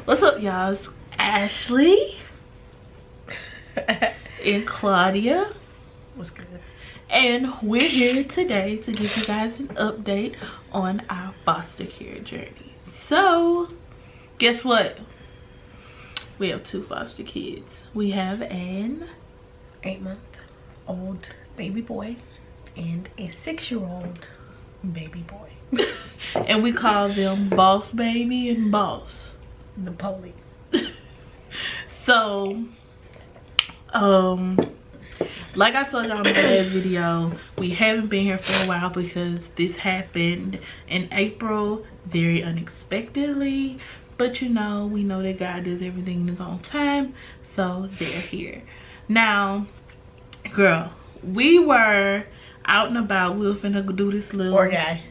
What's up, y'all? It's Ashley and Claudia. What's good? And we're here today to give you guys an update on our foster care journey. So, guess what? We have 2 foster kids. We have an 8-month-old baby boy and a 6-year-old baby boy. and we call them Boss Baby and Boss. The police. So, like I told y'all in my last video, we haven't been here for a while because this happened in April very unexpectedly. But you know, we know that God does everything in his own time, so they're here. Now, girl, we were out and about. We were finna go do this little... Poor guy.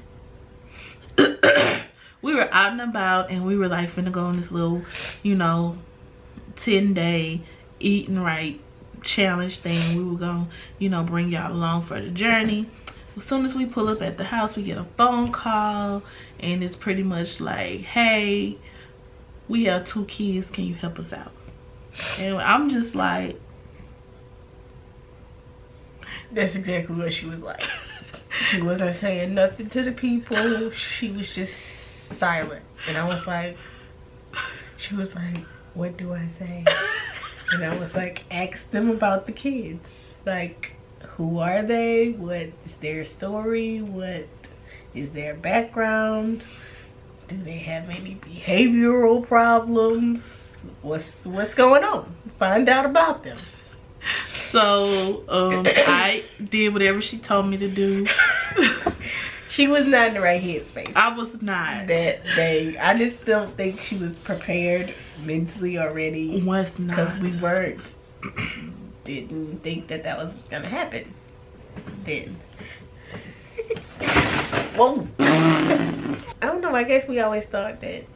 We were out and about and we were like finna go on this little, you know, 10-day eating right challenge thing. We were gonna, you know, bring y'all along for the journey. As soon as we pull up at the house, we get a phone call and it's pretty much like, hey, we have 2 kids, can you help us out? And I'm just like, that's exactly what she was like. She wasn't saying nothing to the people. She was just silent. And I was like, she was like, what do I say? And I was like, ask them about the kids. Like, who are they? What is their story? What is their background? Do they have any behavioral problems? What's going on? Find out about them. So I did whatever she told me to do. She was not in the right headspace. I was not. That day, I just don't think she was prepared mentally already. Was not. Because we didn't think that was gonna happen then. Whoa. I don't know, I guess we always thought that,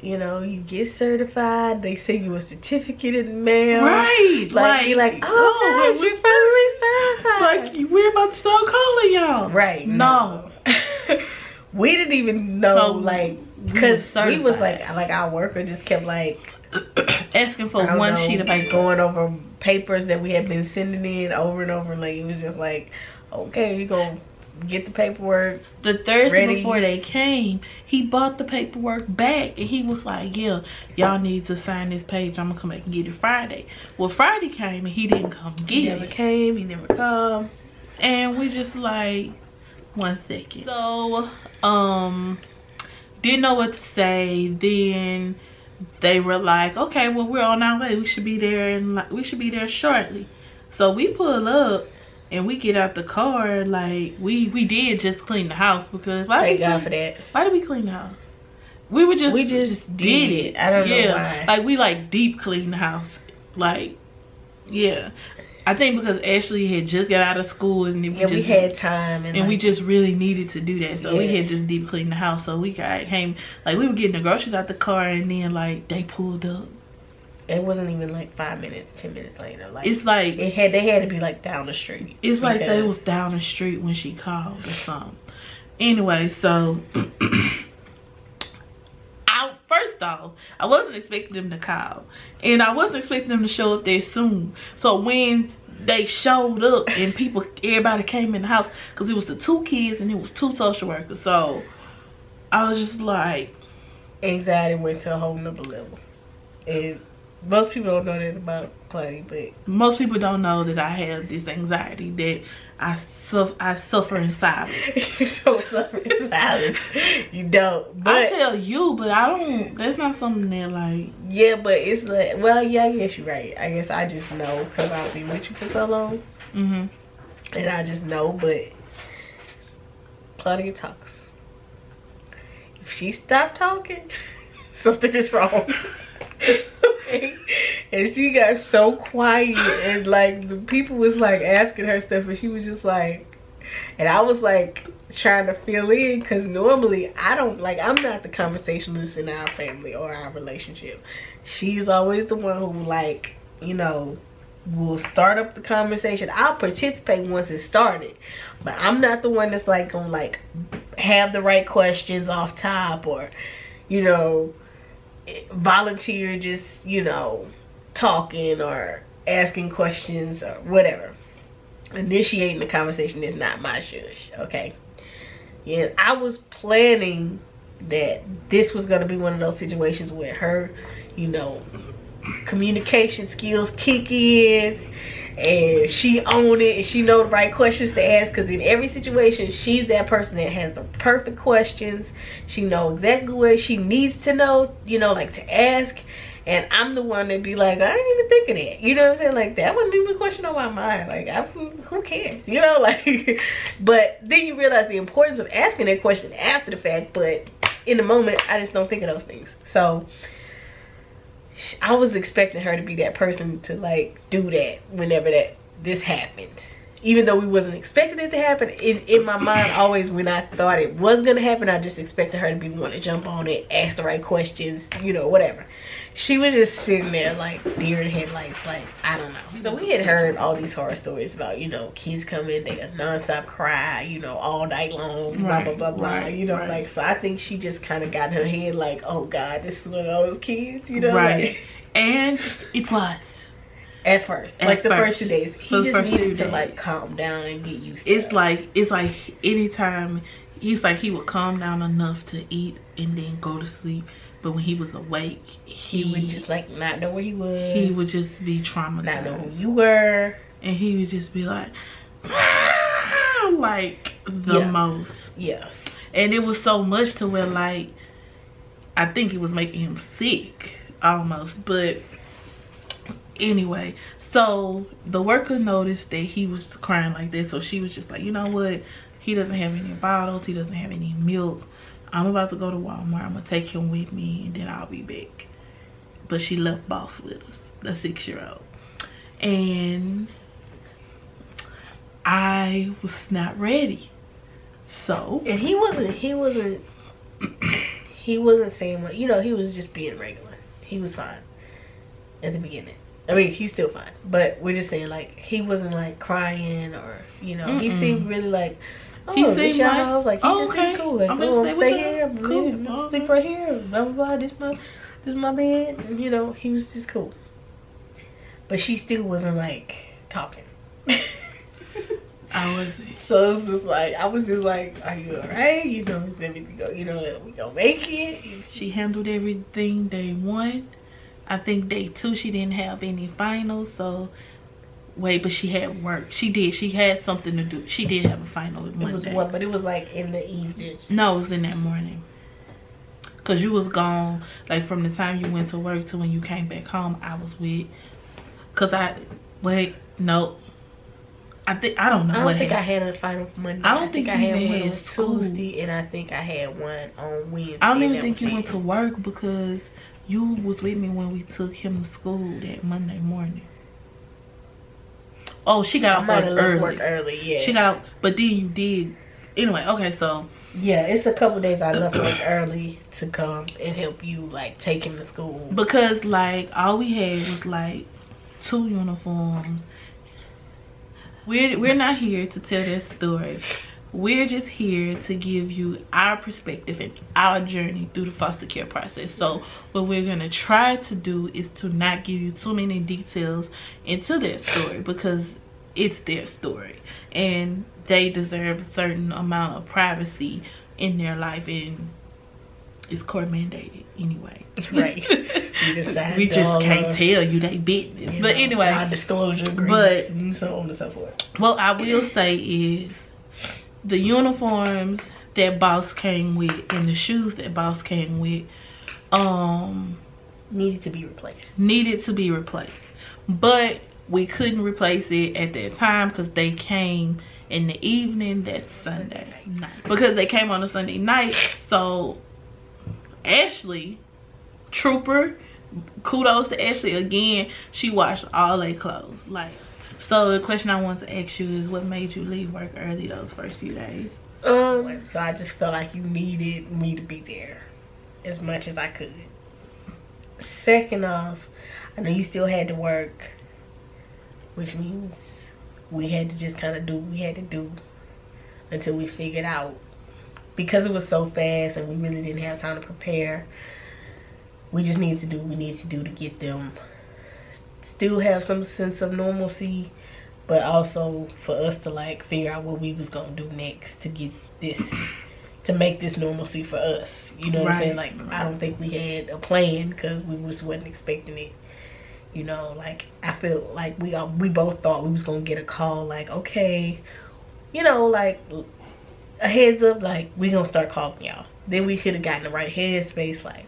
you know, you get certified, they send you a certificate in the mail. Right. Like, you're like, oh, gosh, you're finally certified. Like, we're about to start calling y'all. Right. No. We didn't even know, No, like, because we was like our worker just kept like asking for one sheet of paper, going over papers that we had been sending in over and over. Like, it was just like, okay, you go get the paperwork. The Thursday before they came, he bought the paperwork back and he was like, yeah, y'all need to sign this page, I'm gonna come back and get it Friday. Well, Friday came and he didn't come get it. He never came, he never come. And we just like, 1 second. So didn't know what to say. Then they were like, okay, well, we're on our way, we should be there, and we should be there shortly. So we pull up and we get out the car. Like, we did just clean the house, because thank God for that. Why did we clean the house? We just did it. I don't know why. Like, we like deep clean the house. Like, yeah. I think because Ashley had just got out of school and we had time and like, we just really needed to do that. So we had just deep cleaned the house. So we came, like, we were getting the groceries out the car and then like they pulled up. It wasn't even like 5 minutes, 10 minutes later. Like, it's like they had to be like down the street. It's like they was down the street when she called or something. Anyway, so first off, I wasn't expecting them to call, and I wasn't expecting them to show up there soon. So when they showed up and everybody came in the house, because it was the 2 kids and it was 2 social workers, so I was just like, anxiety went to a whole nother level. And most people don't know that about Claudia, but most people don't know that I have this anxiety that I suffer in silence. You don't suffer in silence. You don't. But I tell you, but I don't. That's not something that like. Yeah, but it's like, well, yeah, I guess you're right. I guess I just know because I've been with you for so long. And I just know, but Claudia talks. If she stopped talking, something is wrong. And she got so quiet, and like the people was like asking her stuff, and she was just like, and I was like trying to fill in, because normally I'm not the conversationalist in our family or our relationship. She's always the one who, like, you know, will start up the conversation. I'll participate once it started, but I'm not the one that's like gonna like have the right questions off top, or, you know, volunteer just, you know, talking or asking questions or whatever. Initiating the conversation is not my shush, okay? Yeah, I was planning that this was going to be one of those situations where her, you know, communication skills kick in and she own it and she know the right questions to ask, because in every situation she's that person that has the perfect questions. She know exactly what she needs to know, you know, like to ask. And I'm the one that be like, I didn't even think of that. You know what I'm saying? Like, that wasn't even a question on my mind. Like, who cares? You know, like, but then you realize the importance of asking that question after the fact. But in the moment, I just don't think of those things. So I was expecting her to be that person to, like, do that whenever this happened. Even though we wasn't expecting it to happen, in my mind, always when I thought it was going to happen, I just expected her to be the one to jump on it, ask the right questions, you know, whatever. She was just sitting there like deer in headlights, like, I don't know. So we had heard all these horror stories about, you know, kids come in, they non-stop cry, you know, all night long, blah, blah, blah, blah, you know, like, so I think she just kind of got in her head like, oh God, this is one of those kids, you know? Right. Like, and it was. At first. Like the first 2 days. He just needed to like calm down and get used to it. It's like anytime, he's like he would calm down enough to eat and then go to sleep. But when he was awake, he would just like not know where he was. He would just be traumatized. Not know who you were. And he would just be like, like the most. Yes. And it was so much to where, like, I think it was making him sick almost. But anyway, so the worker noticed that he was crying like that. So she was just like, you know what? He doesn't have any bottles. He doesn't have any milk. I'm about to go to Walmart. I'm going to take him with me and then I'll be back. But she left Boss with us, the 6-year-old. And I was not ready. So. And he wasn't saying what, you know, he was just being regular. He was fine at the beginning. I mean, he's still fine. But we're just saying, like, he wasn't, like, crying or, you know, he seemed really like, oh, he seemed like, I was like, he just seemed cool. Like, I'm gonna stay here. I'm gonna sleep right here. Blah, blah, blah. This is my bed. And, you know, he was just cool. But she still wasn't, like, talking. I wasn't. So it was just like, I was just like, are you alright? You know, is everything go, you know, we gonna make it? She handled everything day 1. I think day 2 she didn't have any finals, so wait, but she had work. She had something to do. She did have a final Monday. It was what, but it was like in the evening. No, it was in that morning. Cause you was gone, like from the time you went to work to when you came back home. I was with. Cause I don't know. I don't think I had a final Monday. I don't think I had one on Tuesday, and I think I had one on Wednesday. I don't even think you went to work because you was with me when we took him to school that Monday morning. Oh, she got off work early. Yeah. She got out, but then you did. Anyway, okay, so. Yeah, it's a couple days I left work early to come and help you, like, take him to school. Because, like, all we had was, like, 2 uniforms. We're not here to tell that story. We're just here to give you our perspective and our journey through the foster care process. So what we're going to try to do is to not give you too many details into their story, because it's their story and they deserve a certain amount of privacy in their life, and it's court mandated anyway. Right. We just can't tell you they business. But anyway, non-disclosure agreements and so on and so forth. What I will say is the uniforms that Boss came with and the shoes that Boss came with needed to be replaced. But we couldn't replace it at that time because they came in the evening that Sunday night. Because they came on a Sunday night. So Ashley, trooper, kudos to Ashley again, she washed all their clothes. Like, so the question I want to ask you is, what made you leave work early those first few days? So I just felt like you needed me to be there as much as I could. Second off, I know you still had to work, which means we had to just kind of do what we had to do until we figured out. Because it was so fast and we really didn't have time to prepare, we just need to do what we need to do to get them still have some sense of normalcy, but also for us to like figure out what we was gonna do next to get this, to make this normalcy for us. You know what I'm saying? Like, I don't think we had a plan because we just wasn't expecting it. You know, like, I feel like we both thought we was gonna get a call like, okay, you know, like a heads up, like we gonna start calling y'all. Then we could have gotten the right headspace, like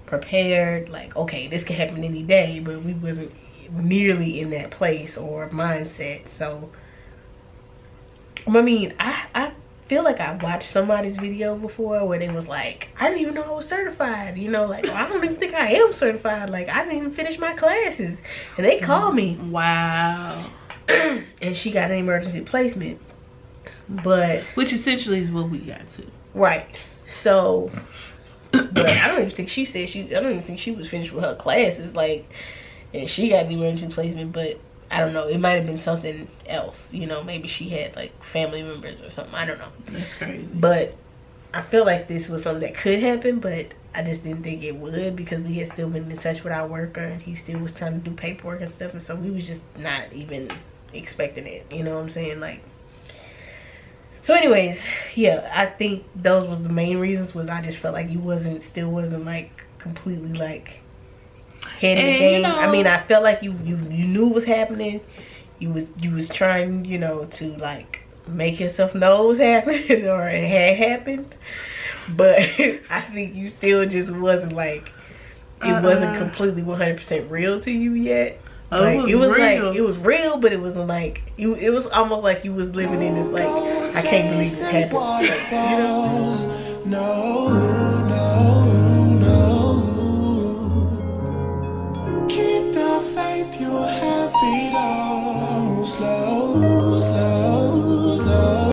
prepared, like, okay, this can happen any day, but we wasn't nearly in that place or mindset. So I mean, I feel like I watched somebody's video before where they was like, I didn't even know I was certified, you know, like, well, I don't even think I am certified, like I didn't even finish my classes, and they called me. Wow. And she got an emergency placement, but which essentially is what we got to. Right. So but I don't even think she said I don't even think she was finished with her classes, like, and she got the emergency placement. But I don't know, it might have been something else, you know, maybe she had like family members or something, I don't know. That's crazy. But I feel like this was something that could happen, but I just didn't think it would, because we had still been in touch with our worker and he still was trying to do paperwork and stuff, and so we was just not even expecting it, you know what I'm saying? Like, so anyways, yeah, I think those was the main reasons. Was I just felt like you still wasn't like completely like head in the game. You know, I mean, I felt like you knew what was happening. You was trying, you know, to like make yourself know what was happening or it had happened. But I think you still just wasn't like, it wasn't completely 100% real to you yet. Oh, like, it was real. Like, it was real, but it wasn't like, it was almost like you was living in this like, I can't believe this happened. Like, you know? No, no. Keep the faith, you'll have it all. Slow.